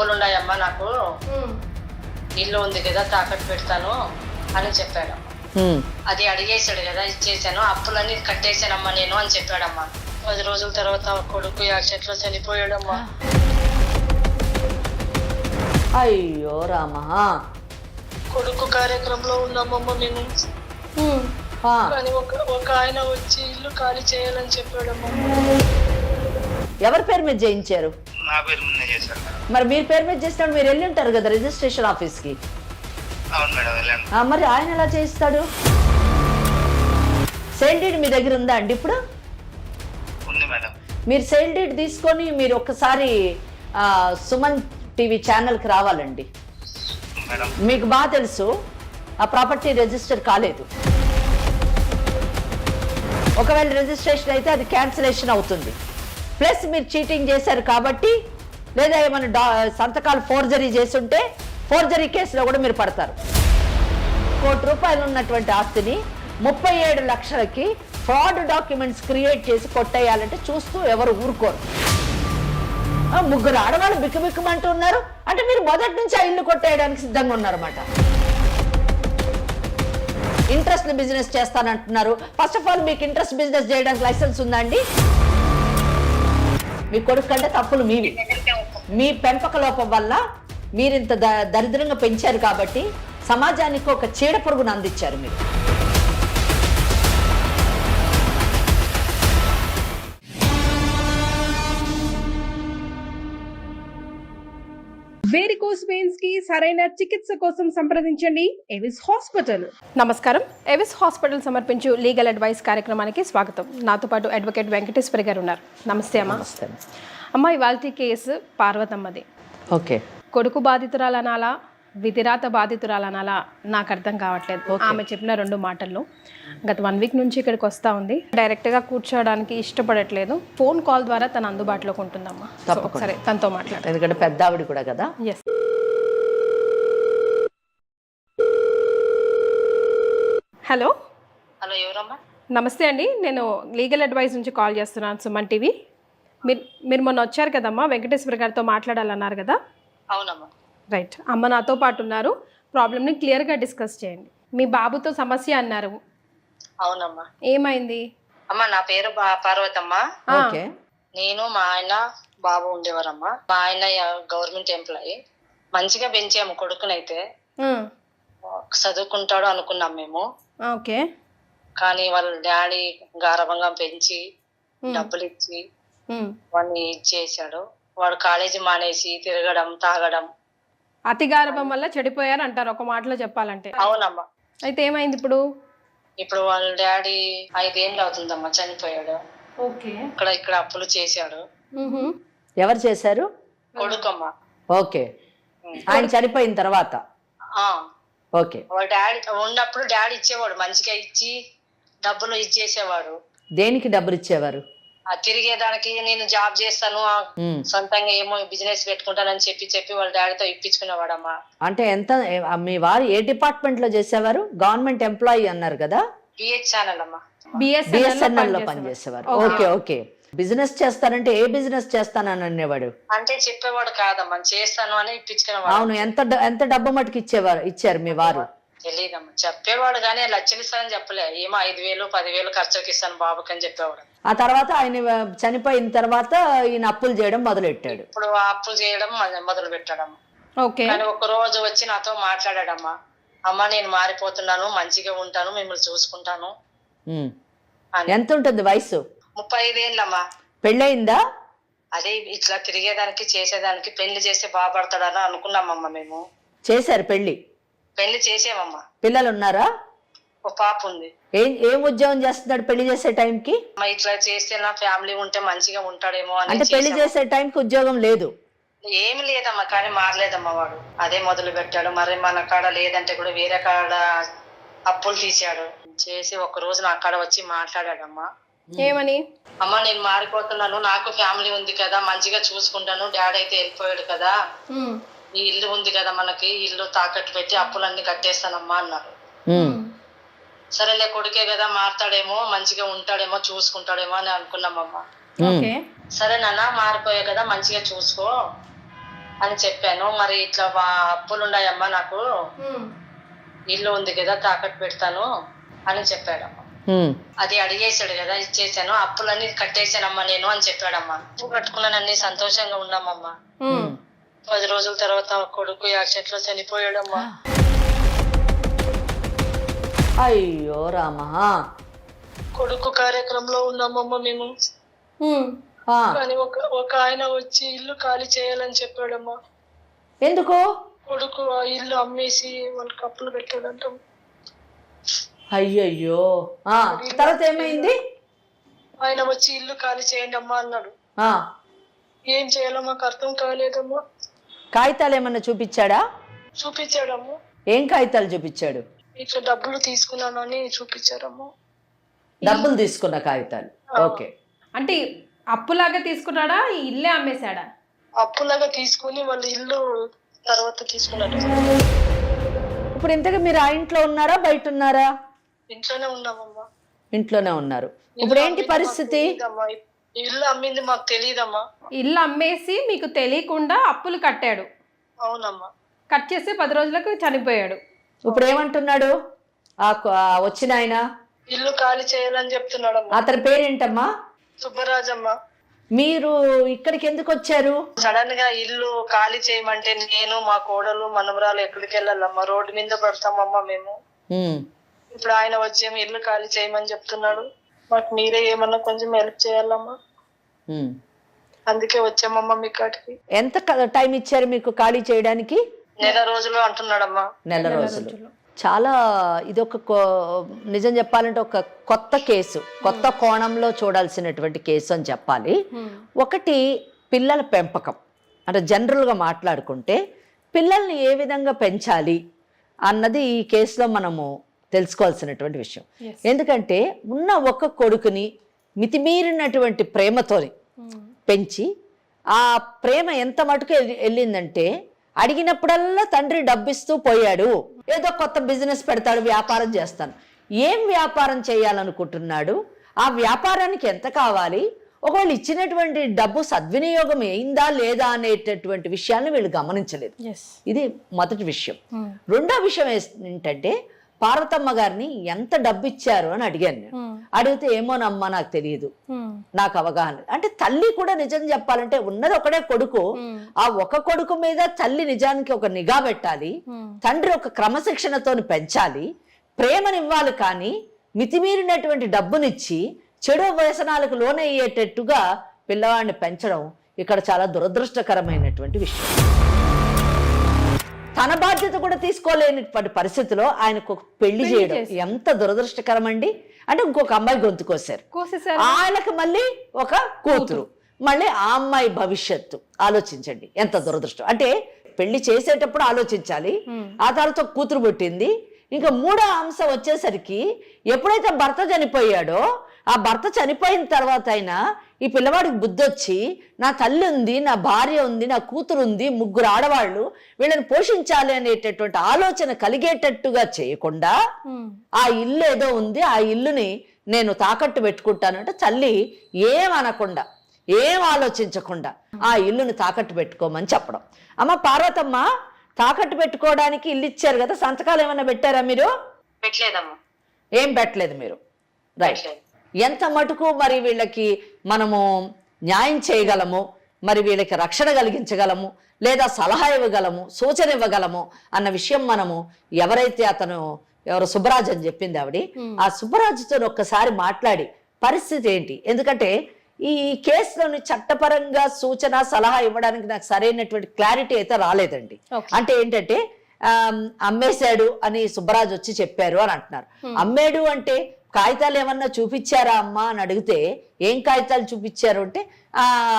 అప్పులు ఉన్నాయమ్మా నాకు, ఇల్లు ఉంది కదా తాకట్టు పెడతాను అని చెప్పాడమ్మా. అది అడిగేశాడు కదా, ఇచ్చేసాను, అప్పులన్నీ కట్టేశానమ్మా నేను అని చెప్పాడమ్మా. 10 రోజుల తర్వాత కొడుకు యాక్సిడెంట్ లో చనిపోయాడమ్మా. అయ్యో రామా. కొడుకు కార్యక్రమంలో ఉన్నామమ్మ నేను. కానీ ఒక ఆయన వచ్చి ఇల్లు ఖాళీ చేయాలని చెప్పాడమ్మా. ఎవరి పేరు మీద చేయించారు? నా పేరు మీద చేశారు. మరి మీరు పేరు మీద చేసినప్పుడు మీరు వెళ్ళి ఉంటారు కదా రిజిస్ట్రేషన్ ఆఫీస్ కి. అవును మేడం, వెళ్ళాను. మరి ఆయన ఎలా చేయిస్తాడు? సేల్ డీడ్ మీ దగ్గర ఉందా అండి ఇప్పుడు? ఉంది మేడం. మీరు సేల్ డీడ్ తీసుకొని మీరు ఒక్కసారి సుమన్ టీవీ ఛానల్కి రావాలండి. మీకు బాగా తెలుసు ఆ ప్రాపర్టీ రిజిస్టర్ కాలేదు. ఒకవేళ రిజిస్ట్రేషన్ అయితే అది క్యాన్సిలేషన్ అవుతుంది. ప్లస్ మీరు చీటింగ్ చేశారు కాబట్టి, లేదా ఏమైనా సంతకాలు ఫోర్జరీ చేసుంటే ఫోర్జరీ కేసులో కూడా మీరు పడతారు. ₹1 కోటి ఉన్నటువంటి ఆస్తిని 37 లక్షలకి ఫ్రాడ్ డాక్యుమెంట్స్ క్రియేట్ చేసి కొట్టేయాలంటే చూస్తూ ఎవరు ఊరుకోరు. 3 ఆడవాళ్ళు బిక్కుబిక్కుమంటూ ఉన్నారు అంటే మీరు మొదటి నుంచి ఆ ఇల్లు కొట్టేయడానికి సిద్ధంగా ఉన్నారన్నమాట. ఇంట్రెస్ట్ బిజినెస్ చేస్తానంటున్నారు. ఫస్ట్ ఆఫ్ ఆల్ మీకు ఇంట్రెస్ట్ బిజినెస్ చేయడానికి లైసెన్స్ ఉందా అండి? మీ కొడుకు కంటే తప్పులు మీవి. మీ పెంపక లోపం వల్ల మీరింత దరిద్రంగా పెంచారు కాబట్టి సమాజానికి ఒక చీడ పురుగును అందించారు మీరు. వేరికోస్ వెయిన్స్ కి సరైన చికిత్స కోసం సంప్రదించండి ఎవిస్ హాస్పిటల్. నమస్కారం. ఎవిస్ హాస్పిటల్ సమర్పించు లీగల్ అడ్వైస్ కార్యక్రమానికి స్వాగతం. నాతో పాటు అడ్వకేట్ వెంకటేశ్వరి గారు ఉన్నారు. నమస్తే అమ్మా. అమ్మ, ఇవాల్టి కేసు పార్వతమ్మది. ఓకే. కొడుకు బాధితురాలనాలా, విధిరాత బాధితురాలనాలా నాకు అర్థం కావట్లేదు. ఆమె చెప్పిన 2 మాటల్లో గత 1 వీక్ నుంచి ఇక్కడికి వస్తూ ఉంది. డైరెక్ట్గా కూర్చోవడానికి ఇష్టపడట్లేదు. ఫోన్ కాల్ ద్వారా తను అందుబాటులోకి ఉంటుందమ్మా. సరే, తనతో మాట్లాడు. ఎందుకంటే పెద్ద ఆవిడ కూడా కదా. ఎస్. హలో. హలో, ఎవరమ్మా? నమస్తే అండి, నేను లీగల్ అడ్వైస్ నుంచి కాల్ చేస్తున్నాను, సుమన్ టీవీ. మీరు మొన్న వచ్చారు కదమ్మా, వెంకటేశ్వర గారితో మాట్లాడాలన్నారు కదా. అవునమ్మా. రైట్. అమ్మ నాతో పాటు ఉన్నారు. ప్రాబ్లమ్ని క్లియర్గా డిస్కస్ చేయండి. మీ బాబుతో సమస్య అన్నారు. అవునమ్మా. ఏమైంది అమ్మా? నా పేరు పార్వతమ్మ. ఓకే. నేను, మా ఆయన, బాబు ఉండేవారమ్మా. మా ఆయన గవర్నమెంట్ ఎంప్లాయీ. మంచిగా పెంచాము కొడుకునైతే. చదువుకుంటాడు అనుకున్నాం మేము. ఓకే. కానీ వాళ్ళ డాడీ గారభంగా పెంచి డబ్బులు ఇచ్చి వాడిని ఇచ్చేసాడు. వాడు కాలేజీ మానేసి తిరగడం, తాగడం. అతి గారభం వల్ల చెడిపోయారు అంటారు ఒక మాటలో చెప్పాలంటే. అవునమ్మా. అయితే ఏమైంది ఇప్పుడు? ఇప్పుడు వాళ్ళ డాడీ 5 ఏళ్ళు అవుతుందమ్మా, చనిపోయాడు. ఓకే. ఇక్కడ అప్పులు చేశాడు. ఎవరు చేశారు? కొడుకమ్మా. ఓకే. ఆయన చనిపోయిన తర్వాత? ఓకే. వాళ్ళ డాడీ ఉన్నప్పుడు డాడీ ఇచ్చేవాడు, మంచిగా ఇచ్చి డబ్బులు ఇచ్చేసేవాడు. దేనికి డబ్బులు ఇచ్చేవారు? తిరిగేదానికి. నేను జాబ్ చేస్తాను, సొంతంగా ఏమో బిజినెస్ పెట్టుకుంటానని చెప్పి వాళ్ళ డాడీతో ఇప్పించుకునేవాడమ్మా. అంటే ఎంత? మీ వారు ఏ డిపార్ట్మెంట్ లో చేసేవారు? గవర్నమెంట్ ఎంప్లాయీ అన్నారు కదా. బిహెచ్ఎన్ఎల్ అమ్మా. బిఎస్ఎన్ఎల్ లో పనిచేసేవారు. ఓకే. ఓకే. బిజినెస్ చేస్తారంటే ఏ బిజినెస్ చేస్తానని అనేవాడు? అంటే చెప్పేవాడు కాదమ్మా, చేస్తాను అని ఇప్పించుకునేవాడు. అవును. ఎంత డబ్బు మటుకు ఇచ్చారు మీ వారు? తెలియదమ్మా. చెప్పేవాడు కానీ లక్షలు ఇస్తానని చెప్పలే. ఏమో 5,000 10,000 ఖర్చుకి ఇస్తాను బాబుకి అని చెప్పేవాడు. ఆ తర్వాత ఆయన చనిపోయిన తర్వాత ఈయన అప్పులు చేయడం మొదలెట్టాడు. ఇప్పుడు అప్పులు చేయడం మొదలు పెట్టాడమ్మా. ఓకే. కానీ ఒక రోజు వచ్చి నాతో మాట్లాడాడమ్మా. అమ్మ, నేను మారిపోతున్నాను, మంచిగా ఉంటాను, మిమ్మల్ని చూసుకుంటాను. ఎంత ఉంటుంది వయసు? 35 ఏళ్ళమ్మా. పెళ్ళయిందా? అదే ఇట్లా తిరిగేదానికి చేసేదానికి పెళ్లి చేస్తే బాగుపడతాడని అనుకున్నామమ్మా మేము. చేశారు పెళ్లి? పెళ్లి చేసామమ్మా. పిల్లలు ఉన్నారా? ఒక పాప ఉంది. ఏం ఉద్యోగం చేస్తున్నాడు పెళ్లి చేసే టైంకి? ఇట్లా చేస్తే నా ఫ్యామిలీ ఉంటే మంచిగా ఉంటాడేమో అని. అంటే పెళ్లి చేసే టైంకి ఉద్యోగం లేదు? ఏమి లేదమ్మా, కానీ మారలేదమ్మా వాడు. అదే మొదలు పెట్టాడు. మరి మన కాడ లేదంటే కూడా వేరే కాడ అప్పులు తీసాడు. చేసి ఒక రోజు నా కాడ వచ్చి మాట్లాడాడమ్మా. ఏమని? అమ్మ, నేను మారిపోతున్నాను, నాకు ఫ్యామిలీ ఉంది కదా, మంచిగా చూసుకుంటాను, డాడీ అయితే వెళ్ళిపోయాడు కదా, ఈ ఇల్లు ఉంది కదా మనకి, ఇల్లు తాకట్టు పెట్టి అప్పులన్నీ కట్టేస్తానమ్మా అన్నాడు. సరేలే, కొడుకే కదా, మారుతాడేమో, మంచిగా ఉంటాడేమో, చూసుకుంటాడేమో అని అనుకున్నామమ్మా. సరే నాన్న, మారిపోయా కదా, మంచిగా చూసుకో, అని చెప్పాను. మరి ఇట్లా అప్పులు ఉన్నాయమ్మా, నాకు ఇల్లు ఉంది కదా తాకట్టు పెడతాను అని చెప్పాడమ్మా. అది అడిగేశాడు కదా, ఇచ్చేసాను, అప్పులన్నీ కట్టేశానమ్మా నేను అని చెప్పాడమ్మా. అప్పు కట్టుకున్నానని సంతోషంగా ఉన్నామమ్మా. 10 రోజుల తర్వాత కొడుకు యాక్సిడెంట్ లో చనిపోయాడమ్మా. అయ్యో రామా. కొడుకు కార్యక్రమంలో ఉన్నామమ్మా మేము. కానీ ఒక ఆయన వచ్చి ఇల్లు ఖాళీ చేయాలని చెప్పాడమ్మా. ఎందుకు? కొడుకు ఆ ఇల్లు అమ్మేసి వాళ్ళకి అప్పులు పెట్టాడంట. అయ్యయ్యో. తర్వాత ఏమైంది? ఆయన వచ్చి ఇల్లు ఖాళీ చేయండి అమ్మా అన్నాడు. ఏం చేయాలో మాకు అర్థం కాలేదమ్మా. కాగితాలు ఏమన్నా చూపించాడా? చూపించాడమ్మా. ఏం కాగితాలు చూపించాడు? ఇట్లా డబ్బులు తీసుకున్నానని చూపించారమ్మా. డబ్బులు తీసుకున్న కాగితాలు. ఓకే. అంటే అప్పులాగా తీసుకున్నాడా, ఈ ఇల్లే అమ్మేశాడా? అప్పులాగా తీసుకుని వాళ్ళ ఇల్లు తర్వాత తీసుకున్నాడు. ఇప్పుడు ఇంతగా మీరు ఆ ఇంట్లో ఉన్నారా బయట ఉన్నారా? ఇంట్లోనే ఉన్నామమ్మా. ఇంట్లోనే ఉన్నారు. ఇప్పుడు ఏంటి పరిస్థితి? ఇల్లు అమ్మింది మాకు తెలియదమ్మా. ఇల్లు అమ్మేసి మీకు తెలియకుండా అప్పులు కట్టాడు. అవునమ్మా. కట్ చేసి 10 రోజులకు చనిపోయాడు. ఇప్పుడు ఏమంటున్నాడు వచ్చిన ఆయన? ఇల్లు ఖాళీ చేయాలని చెప్తున్నాడమ్మా. అతని పేరేంటమ్మా? సుబ్బరాజమ్మా. మీరు ఇక్కడికి ఎందుకు వచ్చారు? సడన్ గా ఇల్లు ఖాళీ చేయమంటే నేను మా కోడలు మనవరాలు ఎక్కడికి వెళ్ళాలమ్మా? రోడ్డు మీద పడతామమ్మా మేము. ఇప్పుడు ఆయన వచ్చేమో ఇల్లు ఖాళీ చేయమని చెప్తున్నాడు. మాకు మీరే ఏమన్నా కొంచెం హెల్ప్ చేయాలమ్మా. అందుకే వచ్చామమ్మా మీ కాటికి. ఎంత టైం ఇచ్చారు మీకు ఖాళీ చేయడానికి? 1 రోజులు అంటున్నాడమ్మా. 1 రోజులు. చాలా ఇదొక నిజం చెప్పాలంటే ఒక కొత్త కేసు, కొత్త కోణంలో చూడాల్సినటువంటి కేసు అని చెప్పాలి. ఒకటి పిల్లల పెంపకం. అంటే జనరల్గా మాట్లాడుకుంటే పిల్లల్ని ఏ విధంగా పెంచాలి అన్నది ఈ కేసులో మనము తెలుసుకోవాల్సినటువంటి విషయం. ఎందుకంటే ఉన్న ఒక కొడుకుని మితిమీరినటువంటి ప్రేమతోని పెంచి ఆ ప్రేమ ఎంత మటుకు వెళ్ళిందంటే అడిగినప్పుడల్లా తండ్రి డబ్బిస్తూ పోయాడు. ఏదో కొత్త బిజినెస్ పెడతాడు, వ్యాపారం చేస్తాను. ఏం వ్యాపారం చేయాలనుకుంటున్నాడు? ఆ వ్యాపారానికి ఎంత కావాలి? ఒకవేళ ఇచ్చినటువంటి డబ్బు సద్వినియోగం అయిందా లేదా అనేటటువంటి విషయాన్ని వీళ్ళు గమనించలేదు. ఇది మొదటి విషయం. రెండో విషయం ఏంటంటే పార్వతమ్మ గారిని ఎంత డబ్బు ఇచ్చారు అని అడిగాను నేను. అడిగితే ఏమోనమ్మా నాకు తెలియదు, నాకు అవగాహన. అంటే తల్లి కూడా నిజం చెప్పాలంటే ఉన్నది ఒకడే కొడుకు. ఆ ఒక కొడుకు మీద తల్లి నిజానికి ఒక నిఘా పెట్టాలి, తండ్రి ఒక క్రమశిక్షణతో పెంచాలి, ప్రేమనివ్వాలి. కానీ మితిమీరినటువంటి డబ్బునిచ్చి చెడు వ్యసనాలకు లోనయ్యేటట్టుగా పిల్లవాడిని పెంచడం ఇక్కడ చాలా దురదృష్టకరమైనటువంటి విషయం. తన బాధ్యత కూడా తీసుకోలేనటువంటి పరిస్థితిలో ఆయనకు పెళ్లి చేయడం ఎంత దురదృష్టకరం అండి. అంటే ఇంకొక అమ్మాయి గొంతు కోసారు, ఆయనకు మళ్ళీ ఒక కూతురు, మళ్ళీ ఆ అమ్మాయి భవిష్యత్తు ఆలోచించండి ఎంత దురదృష్టం. అంటే పెళ్లి చేసేటప్పుడు ఆలోచించాలి, ఆ తర్వాత కూతురు పుట్టింది. ఇంకా మూడో అంశం వచ్చేసరికి ఎప్పుడైతే భర్త చనిపోయాడో ఆ భర్త చనిపోయిన తర్వాత అయినా ఈ పిల్లవాడికి బుద్ధి వచ్చి నా తల్లి ఉంది, నా భార్య ఉంది, నా కూతురు ఉంది, 3 ఆడవాళ్ళు, వీళ్ళని పోషించాలి అనేటటువంటి ఆలోచన కలిగేటట్టుగా చేయకుండా ఆ ఇల్లు ఏదో ఉంది, ఆ ఇల్లుని నేను తాకట్టు పెట్టుకుంటానంటే తల్లి ఏమనకుండా ఏం ఆలోచించకుండా ఆ ఇల్లుని తాకట్టు పెట్టుకోమని చెప్పడం. అమ్మ పార్వతమ్మ, తాకట్టు పెట్టుకోవడానికి ఇల్లు ఇచ్చారు కదా, సంతకాలు ఏమన్నా పెట్టారా మీరు? పెట్టలేదమ్మా. ఏం పెట్టలేదు మీరు. రైట్. ఎంత మటుకు మరి వీళ్ళకి మనము న్యాయం చేయగలము, మరి వీళ్ళకి రక్షణ కలిగించగలము, లేదా సలహా ఇవ్వగలము, సూచన ఇవ్వగలము అన్న విషయం మనము ఎవరైతే ఎవరు సుబ్బరాజు అని చెప్పింది ఆవిడ, ఆ సుబ్బరాజుతో ఒక్కసారి మాట్లాడి పరిస్థితి ఏంటి. ఎందుకంటే ఈ కేసులోని చట్టపరంగా సూచన సలహా ఇవ్వడానికి నాకు సరైనటువంటి క్లారిటీ అయితే రాలేదండి. అంటే ఏంటంటే అమ్మేశాడు అని సుబ్బరాజు వచ్చి చెప్పారు అని అంటున్నారు. అమ్మేడు అంటే కాగితాలు ఏమన్నా చూపించారా అమ్మా అని అడిగితే ఏం కాగితాలు చూపించారు అంటే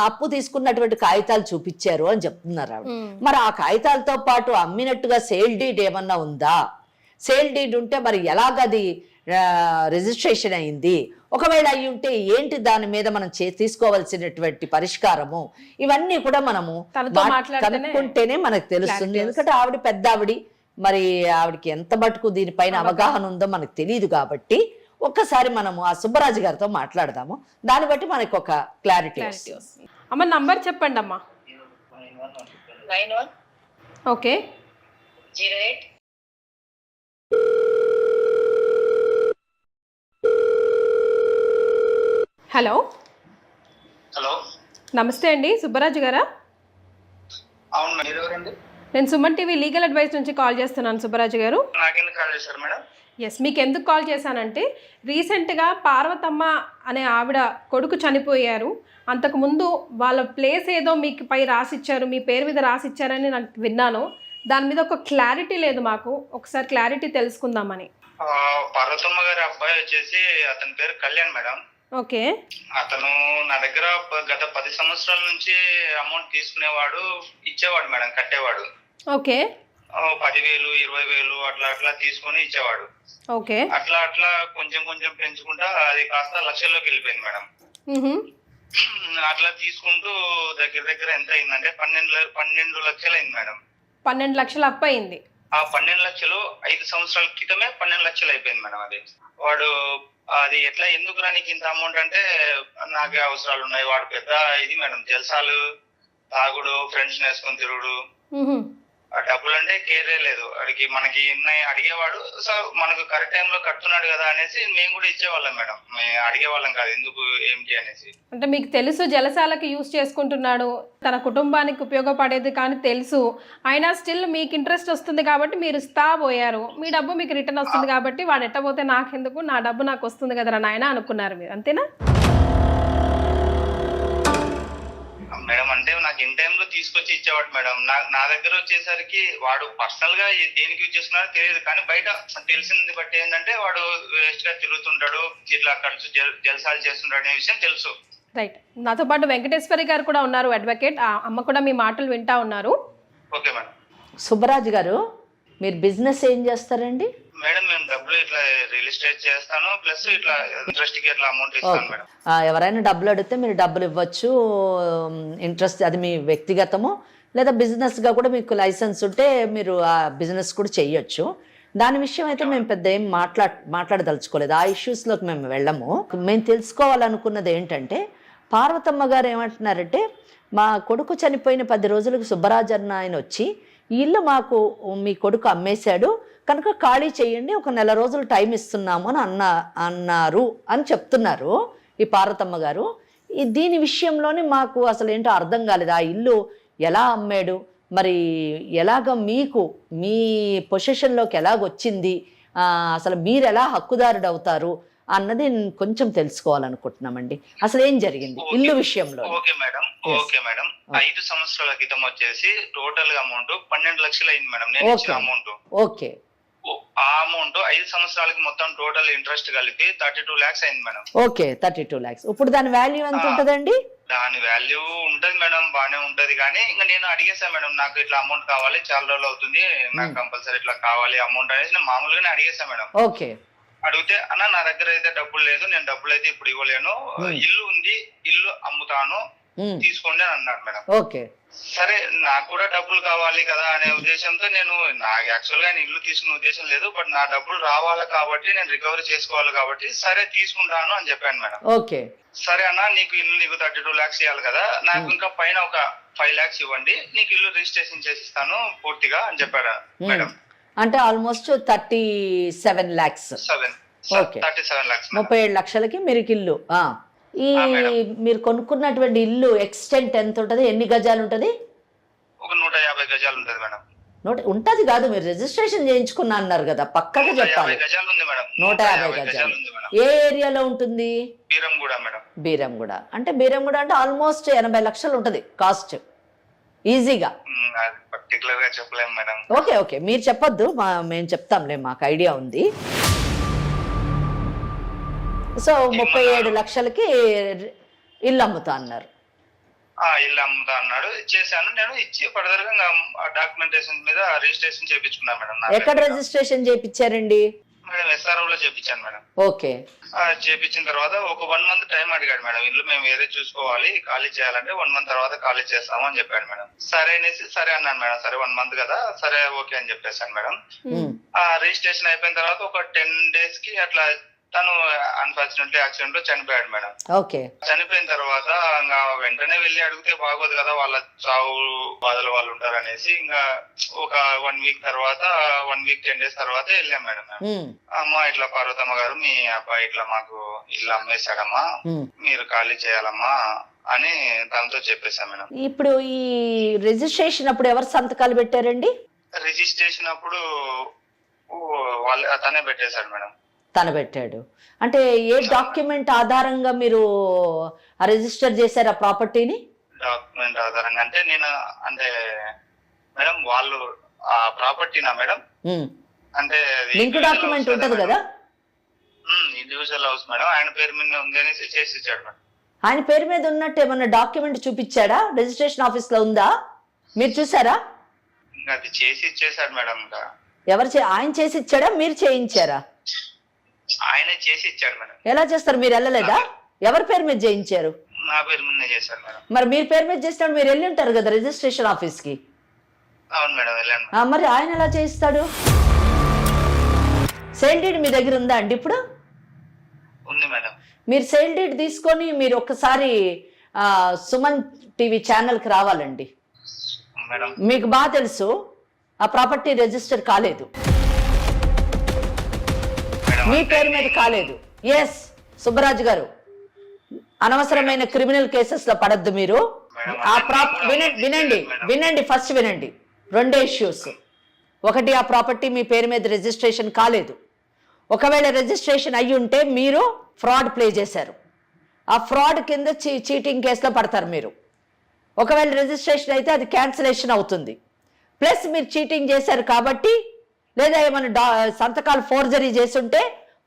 అప్పు తీసుకున్నటువంటి కాగితాలు చూపించారు అని చెప్తున్నారు ఆవిడ. మరి ఆ కాగితాలతో పాటు అమ్మినట్టుగా సేల్ డీడ్ ఏమన్నా ఉందా? సేల్ డీడ్ ఉంటే మరి ఎలాగది రిజిస్ట్రేషన్ అయింది? ఒకవేళ అయి ఉంటే ఏంటి దాని మీద మనం తీసుకోవాల్సినటువంటి పరిష్కారము? ఇవన్నీ కూడా మనము కనుక్కుంటేనే మనకు తెలుస్తుంది. ఎందుకంటే ఆవిడ పెద్ద ఆవిడ, మరి ఆవిడకి ఎంత మటుకు దీనిపైన అవగాహన ఉందో మనకు తెలియదు. కాబట్టి ఒక్కసారి మనము ఆ సుబ్బరాజు గారితో మాట్లాడదాము, దాన్ని బట్టి మనకు ఒక క్లారిటీ వస్తుంది. అమ్మ నంబర్ చెప్పండి అమ్మా. 91 ఓకే 08. హలో హలో, నమస్తే అండి, సుబ్బరాజు గారా? అవును మేడం. మీరు ఎవరండి? నేను సుమన్ టీవీ లీగల్ అడ్వైస్ నుంచి కాల్ చేస్తున్నాను సుబ్బరాజు గారు. నాకెందుకు కాల్ చేశారు మేడం? ఎస్, మీకు ఎందుకు కాల్ చేశానంటే రీసెంట్గా పార్వతమ్మ అనే ఆవిడ కొడుకు చనిపోయారు. అంతకుముందు వాళ్ళ ప్లేస్ ఏదో మీకు పై రాసిచ్చారు, మీ పేరు మీద రాసిచ్చారని నాకు విన్నాను. దాని మీద ఒక క్లారిటీ లేదు మాకు, ఒకసారి క్లారిటీ తెలుసుకుందామని. పార్వతమ్మ గారి అబ్బాయి వచ్చేసి అతని పేరు కళ్యాణ్ మేడం. ఓకే. అతను నా దగ్గర గత 10 సంవత్సరాల నుంచి అమౌంట్ తీసుకునేవాడు, ఇచ్చేవాడు మేడం, కట్టేవాడు. ఓకే. 10,000 20,000 అట్లా అట్లా తీసుకొని ఇచ్చేవాడు. ఓకే. అట్లా అట్లా కొంచెం కొంచెం పెంచుకుంటా అది కాస్త లక్షల్లోకి వెళ్ళిపోయింది మేడం. అట్లా తీసుకుంటూ దగ్గర దగ్గర ఎంత అయిందంటే 12 లక్షలు అయింది మేడం. 12 లక్షలు అప్పు అయింది. ఆ 12 లక్షలు 5 సంవత్సరాల క్రితమే 12 లక్షలు అయిపోయింది మేడం. అది వాడు అది ఎట్లా ఎందుకు రానికి ఇంత అమౌంట్ అంటే, నాకే అవసరాలు ఉన్నాయి, వాడు పెద్ద ఇది మేడం, జల్సాలు, తాగుడు, ఫ్రెండ్స్ వేసుకొని తిరుగుడు, ఆ డబ్బులు అంటే కేరే లేదు వాడికి. మనకి అడిగేవాడు, సో మనకు కరెక్ట్ టైంలో కడుతున్నాడు కదా అనేసి మేము కూడా ఇచ్చేవాళ్ళం మేడం. మేము అడిగేవాళ్ళం కాదు ఎందుకు ఏంటి అనేసి. అంటే మీకు తెలుసు జలసాలకి యూజ్ చేసుకుంటున్నాడు, తన కుటుంబానికి ఉపయోగపడేది కానీ తెలుసు, అయినా స్టిల్ మీకు ఇంట్రెస్ట్ వస్తుంది కాబట్టి మీరు ఇస్తా పోయారు. మీ డబ్బు మీకు రిటర్న్ వస్తుంది కాబట్టి వాడు ఎట్టబోతే నాకెందుకు, నా డబ్బు నాకు వస్తుంది కదరా నాయన అనుకున్నారు మీరు, అంతేనా మేడం? అంటే నాకు ఇన్ టైంలో తీసుకొచ్చి ఇచ్చేవాడు మేడం. నా దగ్గర వచ్చేసరికి వాడు పర్సనల్ గా దేనికి యూజ్ చేస్తున్నారో తెలియదు, కానీ బయట తెలిసింది బట్టి ఏంటంటే వాడు వేస్ట్ గా తిరుగుతుంటాడు, ఇట్లా ఖర్చు జల్సాలు చేస్తుంటాడు అనే విషయం తెలుసు. రైట్. నాతో పాటు వెంకటేశ్వరి గారు కూడా ఉన్నారు, అడ్వకేట్. ఆ అమ్మ కూడా మీ మాటలు వింటా ఉన్నారు. Okay madam. సుబ్బరాజు గారు, మీరు బిజినెస్ ఏం చేస్తారండి? మేడం మేము డబ్బులు ఇట్లా రియల్ ఎస్టేట్ చేస్తాను, ప్లస్ ఇట్లా ఇంట్రెస్ట్ కి ఇట్లా అమౌంట్ ఇస్తాను మేడం. ఎవరైనా డబ్బులు అడిగితే మీరు డబ్బులు ఇవ్వచ్చు, ఇంట్రెస్ట్ అది మీ వ్యక్తిగతము, లేదా బిజినెస్గా కూడా మీకు లైసెన్స్ ఉంటే మీరు ఆ బిజినెస్ కూడా చెయ్యొచ్చు. దాని విషయం అయితే మేము పెద్ద ఏం మాట్లాడదలుచుకోలేదు, ఆ ఇష్యూస్లోకి మేము వెళ్ళము. మేము తెలుసుకోవాలనుకున్నది ఏంటంటే, పార్వతమ్మ గారు ఏమంటున్నారంటే, మా కొడుకు చనిపోయిన 10 రోజులకు సుబ్బరాజు అన్న ఆయన వచ్చి, ఈ ఇల్లు మాకు మీ కొడుకు అమ్మేశాడు కనుక ఖాళీ చేయండి, ఒక 1 నెల రోజులు టైం ఇస్తున్నాము అని అన్నారు అని చెప్తున్నారు ఈ పార్వతమ్మ గారు. దీని విషయంలోనే మాకు అసలు ఏంటో అర్థం కాలేదు. ఆ ఇల్లు ఎలా అమ్మాడు, మరి ఎలాగ మీకు మీ పొజిషన్లోకి ఎలాగొచ్చింది, అసలు మీరు ఎలా హక్కుదారుడు అవుతారు అన్నది కొంచెం తెలుసుకోవాలనుకుంటున్నామండి. అసలు ఏం జరిగింది ఇల్లు విషయంలో? Okay madam. Okay madam. 5 సంవత్సరాల క్రితం వచ్చేసి టోటల్ అమౌంట్ 12 లక్షలు అయింది మేడం. నేను ఇచ్చిన అమౌంట్. ఓకే. ఆ అమౌంట్ 5 సంవత్సరాలకి మొత్తం టోటల్ ఇంట్రెస్ట్ కలిపి 32 lakhs అయింది మేడం. Okay, 32 lakhs. ఇప్పుడు దాని వాల్యూ ఎంత ఉంటదండి? దాని వాల్యూ ఉంటది మేడం, బానే ఉంటది. కానీ ఇంకా నేను అడిగేసాను మేడం, నాకు ఇట్లా అమౌంట్ కావాలి, చాలా రోజులు అవుతుంది, నాకు కంపల్సరీ ఇట్లా కావాలి అమౌంట్ అనేసి నేను మామూలుగానే అడిగేసాను మేడం. ఓకే. అడిగితే అన్న నా దగ్గర అయితే డబ్బులు లేదు, నేను డబ్బులు అయితే ఇప్పుడు ఇవ్వలేను, ఇల్లు ఉంది, ఇల్లు అమ్ముతాను, తీసుకోండి అని అన్నాడు మేడం. ఓకే. సరే, నాకు కూడా డబ్బులు కావాలి కదా అనే ఉద్దేశంతో నేను, నాకు యాక్చువల్ గా ఇల్లు తీసుకునే ఉద్దేశం లేదు, బట్ నా డబ్బులు రావాలి కాబట్టి నేను రికవరీ చేసుకోవాలి కాబట్టి సరే తీసుకుంటాను అని చెప్పాను మేడం. ఓకే. సరే అన్న, నీకు 32 lakhs ఇవ్వాలి కదా, నాకు ఇంకా పైన ఒక 5 lakhs ఇవ్వండి, నీకు ఇల్లు రిజిస్ట్రేషన్ చేసిస్తాను పూర్తిగా అని చెప్పాడు మేడం. అంటే ఆల్మోస్ట్ 37 lakhs. 37 lakhs. 37 లక్షలకి మీరు ఇల్లు. ఈ మీరు కొనుక్కున్నటువంటి ఇల్లు ఎక్స్టెంట్ ఎంత ఉంటది, ఎన్ని గజాలు ఉంటది? ఒక 150 గజాలు ఉంటది మేడం. ఉంటది కాదు, మీరు రిజిస్ట్రేషన్ చేయించుకున్నా అన్నారు కదా, పక్కగా చెప్పాలి. 150 గజాలు. ఏ ఏరియాలో ఉంటుంది? బీరంగూడ మేడం. బీరంగూడ అంటే ఆల్మోస్ట్ 80 లక్షలు ఉంటది కాస్ట్ ఈజీగా. పర్టికులర్ గా చెప్పలేము మేడం. ఓకే ఓకే, మీరు చెప్పొద్దు, మేము చెప్తాంలే, మాకు ఐడియా ఉంది. సో 37 లక్షలకి ఇల్లు అమ్ముతా అన్నారు. ఇల్లు అమ్ముతా అన్నాడు, చేశాను. నేను ఇచ్చి ఫర్దర్ గా డాక్యుమెంటేషన్ మీద రిజిస్ట్రేషన్ చేయించుకున్నాను మేడం. ఎక్కడ రిజిస్ట్రేషన్ చేయించారండి? మేడం SRO లో చేయించాను మేడం. ఓకే. చేయించిన తర్వాత ఒక 1 month టైం అడిగాడు మేడం. ఇల్లు మేము వేరే చూసుకోవాలి, ఖాళీ చేయాలంటే 1 month తర్వాత ఖాళీ చేస్తాము అని చెప్పాడు మేడం. సరే అనేసి సరే అన్నాను మేడం. సరే 1 month కదా, సరే ఓకే అని చెప్పేసాను మేడం. రిజిస్ట్రేషన్ అయిపోయిన తర్వాత ఒక 10 days కి అట్లా తను అన్ఫార్చునేట్లీ యాక్సిడెంట్ లో చనిపోయాడు మేడం. ఓకే. చనిపోయిన తర్వాత ఇంకా వెంటనే వెళ్ళి అడిగితే బాగోదు కదా, వాళ్ళ చావు బాధలు వాళ్ళు ఉంటారు అనేసి ఇంకా ఒక 1 వీక్ తర్వాత 1 వీక్ 10 days తర్వాత వెళ్ళాం మేడం. అమ్మ ఇట్లా పార్వతమ్మ గారు మీ అబ్బాయి ఇట్లా మాకు ఇల్లు అమ్మేశాడమ్మా, మీరు ఖాళీ చేయాలమ్మా అని తనతో చెప్పేశాం మేడం. ఇప్పుడు ఈ రిజిస్ట్రేషన్ అప్పుడు ఎవరు సంతకాలు పెట్టారండి? రిజిస్ట్రేషన్ అప్పుడు తనే పెట్టేశాడు మేడం. తను పెట్టాడు అంటే ఏ డాక్యుమెంట్ ఆధారంగా మీరు రిజిస్టర్ చేశారు ఆ ప్రాపర్టీని? డాక్యుమెంట్ ఆధారంగా అంటే నేను అంటే మేడం వాళ్ళు ఆ ప్రాపర్టీనా మేడం అంటే లింక్ డాక్యుమెంట్ ఉంటది కదా, ఇండివిజువల్ హౌస్ మేడం, ఆయన పేరు మీద ఉంది అనేసి చేసి ఇచ్చాడు మేడం. ఆయన పేరు మీద ఉన్నట్టు ఏమన్నా డాక్యుమెంట్ చూపించాడా? రిజిస్ట్రేషన్ ఆఫీస్ లో ఉందా? మీరు చూసారా? ఇంకా అది చేసి ఇచ్చేసాడు మేడం. ఇంకా ఆయన చేసి ఇచ్చాడా మీరు చేయించారా? ఆయనే చేసి ఇచ్చాడు మేడం. ఎలా చేస్తారు? మీరు వెళ్ళలేదా? ఎవరి పేరు మీద చేయించారు? నా పేరు మీద చేశారు మేడం. మరి మీరు పేరు మీద చేసినప్పుడు మీరు వెళ్ళి ఉంటారు కదా రిజిస్ట్రేషన్ ఆఫీస్ కి. అవును మేడం వెళ్ళాను. మరి ఆయన ఎలా చేయిస్తాడు? సేల్ డీడ్ మీ దగ్గర ఉందా అండి ఇప్పుడు? ఉంది మేడం. మీరు సేల్ డీడ్ తీసుకొని మీరు ఒక్కసారి సుమన్ టీవీ ఛానల్ కి రావాలండి. మీకు బాగా తెలుసు ఆ ప్రాపర్టీ రిజిస్టర్ కాలేదు, మీ పేరు మీద కాలేదు. ఎస్ సుబ్బరాజు గారు, అనవసరమైన క్రిమినల్ కేసెస్ లో పడద్దు మీరు. ఆ వినండి ఫస్ట్ వినండి. 2 ఇష్యూస్. ఒకటి, ఆ ప్రాపర్టీ మీ పేరు మీద రిజిస్ట్రేషన్ కాలేదు. ఒకవేళ రిజిస్ట్రేషన్ అయ్యి ఉంటే మీరు ఫ్రాడ్ ప్లే చేశారు. ఆ ఫ్రాడ్ కింద చీటింగ్ కేసులో పడతారు మీరు. ఒకవేళ రిజిస్ట్రేషన్ అయితే అది క్యాన్సిలేషన్ అవుతుంది. ప్లస్ మీరు చీటింగ్ చేశారు కాబట్టి, లేదా ఏమైనా సంతకాలు ఫోర్జరీ చేస్తుంటే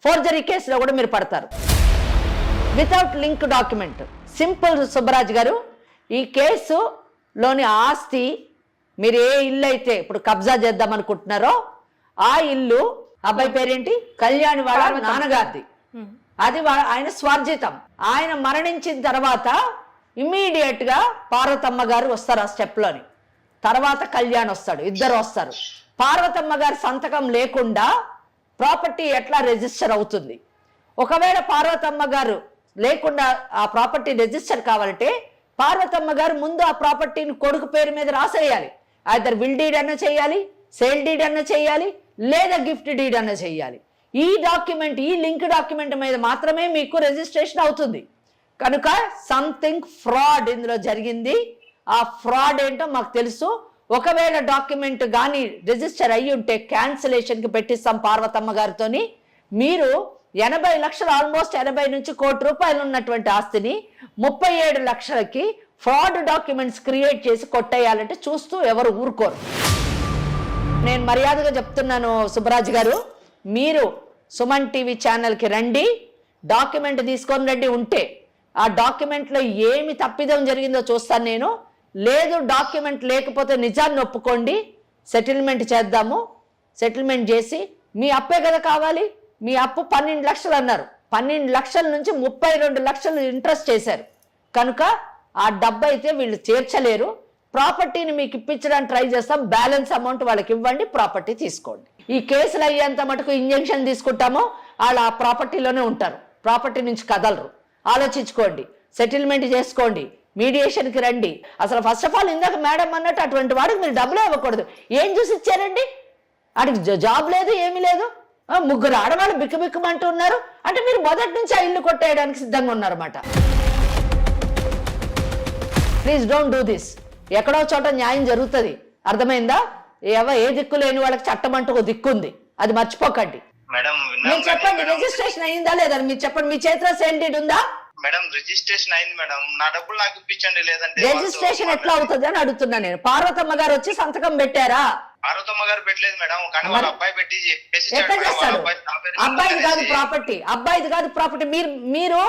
ఫోర్జరీ కేసులో కూడా మీరు పడతారు. Without link document. Simple Subbaraj గారు, ఈ కేసులోని ఆస్తి మీరు ఏ ఇల్లు అయితే ఇప్పుడు కబ్జా చేద్దాం అనుకుంటున్నారో ఆ ఇల్లు అబ్బాయి పేరేంటి, కళ్యాణ్ వాళ్ళ నాన్నగారిది. అది ఆయన స్వార్జితం. ఆయన మరణించిన తర్వాత ఇమ్మీడియట్ గా పార్వతమ్మ గారు వస్తారు ఆ స్టెప్ లోని, తర్వాత కళ్యాణ్ వస్తాడు, ఇద్దరు వస్తారు. పార్వతమ్మ గారి సంతకం లేకుండా ప్రాపర్టీ ఎట్లా రిజిస్టర్ అవుతుంది? ఒకవేళ పార్వతమ్మ గారు లేకుండా ఆ ప్రాపర్టీ రిజిస్టర్ కావాలంటే పార్వతమ్మ గారు ముందు ఆ ప్రాపర్టీని కొడుకు పేరు మీద రాసేయాలి. ఐదర్ విల్ డీడ్ అన్న చేయాలి, సేల్ డీడ్ అన్న చేయాలి, లేదా గిఫ్ట్ డీడ్ అన్న చేయాలి. ఈ డాక్యుమెంట్, ఈ లింక్ డాక్యుమెంట్ మీద మాత్రమే మీకు రిజిస్ట్రేషన్ అవుతుంది. కనుక సంథింగ్ ఫ్రాడ్ ఇందులో జరిగింది. ఆ ఫ్రాడ్ ఏంటో మాకు తెలుసు. ఒకవేళ డాక్యుమెంట్ కానీ రిజిస్టర్ అయ్యి ఉంటే క్యాన్సిలేషన్కి పెట్టిస్తాం పార్వతమ్మ గారితోని. మీరు 80 లక్షలు, ఆల్మోస్ట్ 80 నుంచి ₹1,00,00,000 ఉన్నటువంటి ఆస్తిని 37 లక్షలకి ఫ్రాడ్ డాక్యుమెంట్స్ క్రియేట్ చేసి కొట్టేయాలంటే చూస్తూ ఎవరు ఊరుకోరు. నేను మర్యాదగా చెప్తున్నాను సుబ్బరాజు గారు, మీరు సుమన్ టీవీ ఛానల్కి రండి, డాక్యుమెంట్ తీసుకొని రండి. ఉంటే ఆ డాక్యుమెంట్లో ఏమి తప్పిదం జరిగిందో చూస్తాను నేను. లేదు డాక్యుమెంట్ లేకపోతే నిజాన్ని ఒప్పుకోండి, సెటిల్మెంట్ చేద్దాము. సెటిల్మెంట్ చేసి మీ అప్పే కదా కావాలి. మీ అప్పు 12 లక్షలు అన్నారు, 12 లక్షల నుంచి 32 లక్షలు ఇంట్రెస్ట్ చేశారు. కనుక ఆ డబ్బు అయితే వీళ్ళు చేర్చలేరు. ప్రాపర్టీని మీకు ఇప్పించడానికి ట్రై చేస్తాం. బ్యాలెన్స్ అమౌంట్ వాళ్ళకి ఇవ్వండి, ప్రాపర్టీ తీసుకోండి. ఈ కేసులు అయ్యేంత మటుకు ఇంజెక్షన్ తీసుకుంటామో వాళ్ళు ఆ ప్రాపర్టీలోనే ఉంటారు, ప్రాపర్టీ నుంచి కదలరు. ఆలోచించుకోండి, సెటిల్మెంట్ చేసుకోండి, మీడియేషన్కి రండి. అసలు ఫస్ట్ ఆఫ్ ఆల్ ఇందాక మేడం అన్నట్టు అటువంటి వాడికి మీరు డబ్బులే ఇవ్వకూడదు. ఏం చూసి ఇచ్చారండి? వాడికి జాబ్ లేదు, ఏమీ లేదు. 3 ఆడవాళ్ళు బిక్కుబిక్కుమంటూ ఉన్నారు అంటే మీరు మొదటి నుంచి ఆ ఇల్లు కొట్టేయడానికి సిద్ధంగా ఉన్నారన్నమాట. Please don't do this. ఎక్కడో చోట న్యాయం జరుగుతుంది, అర్థమైందా? ఏ దిక్కు లేని వాళ్ళకి చట్టం అంటూ ఒక దిక్కు ఉంది, అది మర్చిపోకండి. మీరు చెప్పండి, రిజిస్ట్రేషన్ అయిందా లేదా మీరు చెప్పండి. మీ చేతిలో సేల్ డీడ్ ఉందా? మేడం రిజిస్ట్రేషన్ అయింది మేడం, నా డబ్బులు నాకు ఇప్పించండి. లేదంటే రిజిస్ట్రేషన్ ఎట్లా అవుతుంది అని అడుగుతున్నా నేను. పార్వతమ్మ గారు వచ్చి సంతకం పెట్టారా? పార్వతమ్మ గారు పెట్టలేదు మేడం, కానీ వాళ్ళ అబ్బాయి పెట్టి ఎట్లా చేస్తాడు? అబ్బాయిది కాదు ప్రాపర్టీ, అబ్బాయిది కాదు ప్రాపర్టీ. మీరు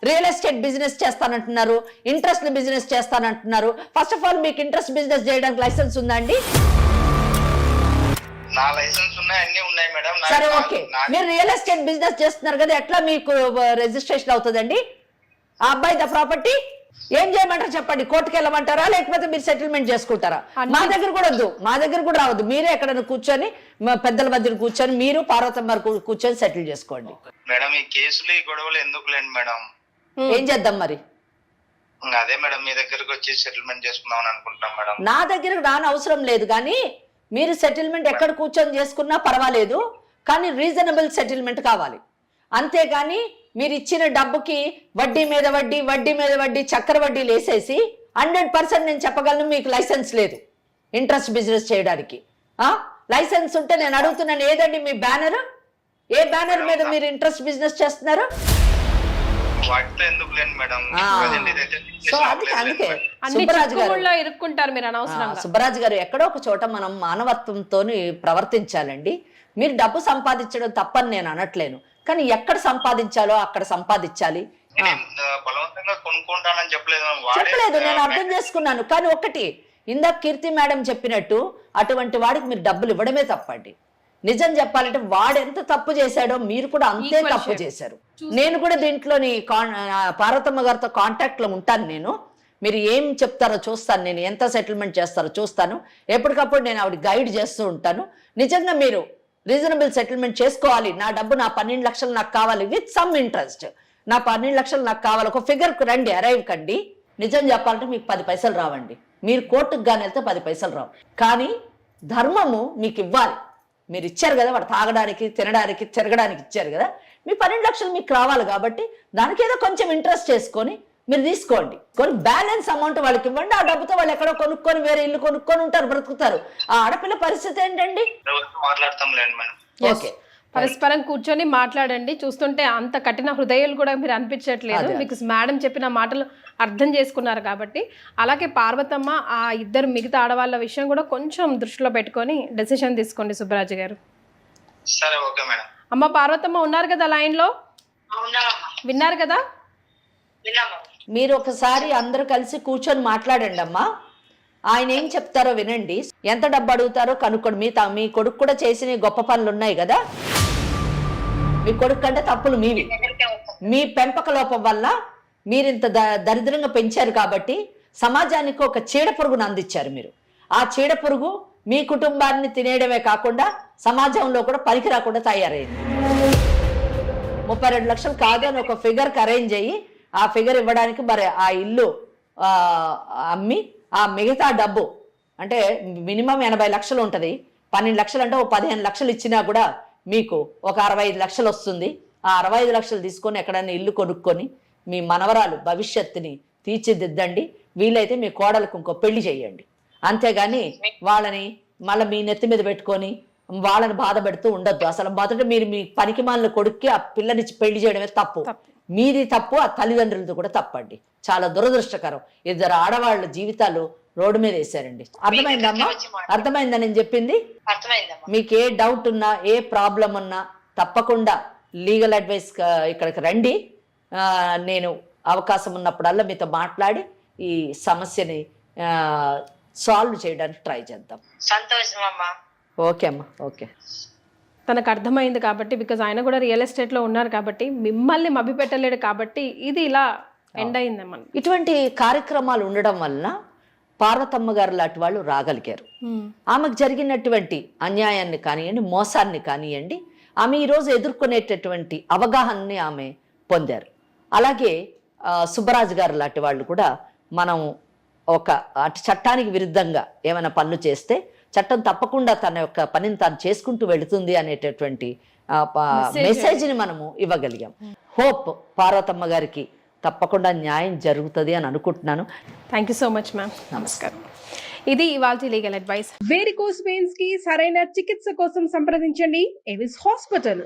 రియల్ ఎస్టేట్ బిజినెస్ చేస్తానంటున్నారు, ఇంట్రెస్ట్ బిజినెస్ చేస్తానంటున్నారు. ఫస్ట్ ఆఫ్ ఆల్ మీకు ఇంట్రెస్ట్ బిజినెస్ చేయడానికి లైసెన్స్ ఉందా అండి? నా లైసెన్స్ ఉన్నాయి, అన్ని ఉన్నాయి మేడం. సరే ఓకే, మీరు రియల్ ఎస్టేట్ బిజినెస్ చేస్తున్నారు కదా, ఎట్లా మీకు రిజిస్ట్రేషన్ అవుతుందండి? ఆ అబ్బాయిదా ప్రాపర్టీ? ఏం చేయమంటారు చెప్పండి, కోర్టుకు వెళ్ళమంటారా లేకపోతే మీరు సెటిల్మెంట్ చేసుకుంటారా? మా దగ్గర కూడా వద్దు, మా దగ్గర కూడా రావద్దు, మీరే ఎక్కడైనా కూర్చొని పెద్దల మధ్య కూర్చొని మీరు పార్వతమ్మ కూర్చొని సెటిల్ చేసుకోండి. మేడం ఈ కేసులు ఈ గొడవలు ఎందుకులేండి మేడం, ఏం చేద్దాం మరి? అదే మేడం మీ దగ్గరకు వచ్చి సెటిల్మెంట్ చేసుకుందాం అనుకుంటున్నాం మేడం. నా దగ్గరకు రాని అవసరం లేదు, కానీ మీరు సెటిల్మెంట్ ఎక్కడ కూర్చొని చేసుకున్నా పర్వాలేదు, కానీ రీజనబుల్ సెటిల్మెంట్ కావాలి. అంతేగాని మీరు ఇచ్చిన డబ్బుకి వడ్డీ మీద వడ్డీ, వడ్డీ మీద వడ్డీ, చక్కెర వడ్డీలు వేసేసి 100% నేను చెప్పగలను మీకు లైసెన్స్ లేదు ఇంట్రెస్ట్ బిజినెస్ చేయడానికి. లైసెన్స్ ఉంటే నేను అడుగుతున్నాను, ఏదండి మీ బ్యానర్? ఏ బ్యానర్ మీద మీరు ఇంట్రెస్ట్ బిజినెస్ చేస్తున్నారు? వాటితో ఎందుకు లేండి మేడం. సో అందుకే సుబ్బరాజు గారు ఎక్కడో ఒక చోట మనం మానవత్వంతో ప్రవర్తించాలండి. మీరు డబ్బు సంపాదించడం తప్పని నేను అనట్లేను, కానీ ఎక్కడ సంపాదించాలో అక్కడ సంపాదించాలి. బలవంతంగా కొనుక్కుంటానని చెప్పలేదు, నేను అర్థం చేసుకున్నాను. కానీ ఒకటి, ఇందాక కీర్తి మేడం చెప్పినట్టు అటువంటి వాడికి మీరు డబ్బులు ఇవ్వడమే తప్పండి. నిజం చెప్పాలంటే వాడు ఎంత తప్పు చేశాడో మీరు కూడా అంతే తప్పు చేశారు. నేను కూడా దీంట్లోని పార్వతమ్మ గారితో కాంటాక్ట్ లో ఉంటాను. నేను మీరు ఏం చెప్తారో చూస్తాను, నేను ఎంత సెటిల్మెంట్ చేస్తారో చూస్తాను. ఎప్పటికప్పుడు నేను ఆవిడ గైడ్ చేస్తూ ఉంటాను. నిజంగా మీరు రీజనబుల్ సెటిల్మెంట్ చేసుకోవాలి, నా డబ్బు నా 12 లక్షలు నాకు కావాలి విత్ సమ్ ఇంట్రెస్ట్, నా 12 లక్షలు నాకు కావాలి, ఒక ఫిగర్కు రండి, అరైవ్ కండి. నిజం చెప్పాలంటే మీకు 10 పైసలు రావండి. మీరు కోర్టుకు కానీ వెళ్తే 10 పైసలు రావు, కానీ ధర్మము మీకు ఇవ్వాలి. మీరు ఇచ్చారు కదా, వాడు తాగడానికి, తినడానికి, తిరగడానికి ఇచ్చారు కదా, మీ 12 లక్షలు మీకు రావాలి. కాబట్టి దానికి ఏదో కొంచెం ఇంట్రెస్ట్ చేసుకొని మీరు తీసుకోండి, కొన్ని బ్యాలెన్స్ అమౌంట్ వాళ్ళకి ఇవ్వండి. ఆ డబ్బుతో వాళ్ళు ఎక్కడో కొనుక్కొని వేరే ఇల్లు కొనుక్కొని ఉంటారు, బ్రతుకుతారు. ఆ ఆడపిల్ల పరిస్థితి ఏంటండి? ఓకే, పరస్పరం కూర్చొని మాట్లాడండి. చూస్తుంటే అంత కఠిన హృదయాలు కూడా మీరు అనిపించట్లేదు. మీకు మేడం చెప్పిన మాటలు అర్థం చేసుకున్నారు కాబట్టి. అలాగే పార్వతమ్మ ఆ ఇద్దరు మిగతా ఆడవాళ్ళ విషయం కూడా కొంచెం దృష్టిలో పెట్టుకొని డెసిషన్ తీసుకోండి సుబ్బరాజు గారు. సరే, ఓకే మేడం. అమ్మ పార్వతమ్మ ఉన్నారు కదా లైన్ లో, విన్నారు కదా? మీరు ఒకసారి అందరూ కలిసి కూర్చొని మాట్లాడండి అమ్మా. ఆయన ఏం చెప్తారో వినండి, ఎంత డబ్బు అడుగుతారో కనుక్కోండి. మీ కొడుకు కూడా చేసిన గొప్ప పనులు ఉన్నాయి కదా, మీ కొడుకు కంటే తప్పులు మీవి. మీ పెంపక లోపం వల్ల మీరు ఇంత దరిద్రంగా పెంచారు కాబట్టి సమాజానికి ఒక చీడ పురుగును అందించారు మీరు. ఆ చీడ పురుగు మీ కుటుంబాన్ని తినేయడమే కాకుండా సమాజంలో కూడా పనికి రాకుండా తయారైంది. 32 లక్షలు కాదు అని ఒక ఫిగర్కి అరేంజ్ అయ్యి ఆ ఫిగర్ ఇవ్వడానికి మరి ఆ ఇల్లు అమ్మి ఆ మిగతా డబ్బు అంటే మినిమం 80 లక్షలు ఉంటుంది. 12 లక్షలు అంటే 15 లక్షలు ఇచ్చినా కూడా మీకు ఒక 65 లక్షలు వస్తుంది. ఆ 65 లక్షలు తీసుకొని ఎక్కడైనా ఇల్లు కొనుక్కొని మీ మనవరాలు భవిష్యత్తుని తీర్చిదిద్దండి. వీలైతే మీ కోడలకు ఇంకో పెళ్లి చేయండి. అంతేగాని వాళ్ళని మళ్ళీ మీ నెత్తి మీద పెట్టుకొని వాళ్ళని బాధ పెడుతూ ఉండొద్దు. అసలు మొదట మీరు మీ పనికిమాలిన కొడుక్కి ఆ పిల్లనిచ్చి పెళ్లి చేయడమే తప్పు. మీది తప్పు, ఆ తల్లిదండ్రులతో కూడా తప్పండి. చాలా దురదృష్టకరం. 2 ఆడవాళ్ళ జీవితాలు రోడ్డు మీద వేసారండి. అర్థమైందమ్మా? అర్థమైందా నేను చెప్పింది? మీకు ఏ డౌట్ ఉన్నా, ఏ ప్రాబ్లం ఉన్నా తప్పకుండా లీగల్ అడ్వైస్ ఇక్కడికి రండి. నేను అవకాశం ఉన్నప్పుడల్లా మీతో మాట్లాడి ఈ సమస్యని సాల్వ్ చేయడానికి ట్రై చేద్దాం. సంతోషం అమ్మా. ఓకే అమ్మా, ఓకే. తనకు అర్థమైంది కాబట్టి, బికాజ్ ఆయన కూడా రియల్ ఎస్టేట్లో ఉన్నారు కాబట్టి, మిమ్మల్ని మభ్యపెట్టలేడు కాబట్టి ఇది ఇలా ఎండ్ అయిందమ్మా. ఇటువంటి కార్యక్రమాలు ఉండడం వలన పార్వతమ్మ గారు లాంటి వాళ్ళు రాగలిగారు. ఆమెకు జరిగినటువంటి అన్యాయాన్ని కానివ్వండి, మోసాన్ని కానివ్వండి, ఆమె ఈరోజు ఎదుర్కొనేటటువంటి అవగాహనని ఆమె పొందారు. అలాగే సుబ్బరాజు గారు లాంటి వాళ్ళు కూడా మనం ఒక చట్టానికి విరుద్ధంగా ఏమైనా పనులు చేస్తే చట్టం తప్పకుండా తన యొక్క పనిని తాను చేసుకుంటూ వెళుతుంది అనేటటువంటి మెసేజ్ని మనము ఇవ్వగలిగాం. హోప్ పార్వతమ్మ గారికి తప్పకుండా న్యాయం జరుగుతుంది అని అనుకుంటున్నాను. Thank you so much ma'am. నమస్కారం. ఇది ఇవాల్టి లీగల్ అడ్వైస్. వేరికోస్ వెయిన్స్ కి సరైన చికిత్స కోసం సంప్రదించండి ఎవిస్ హాస్పిటల్.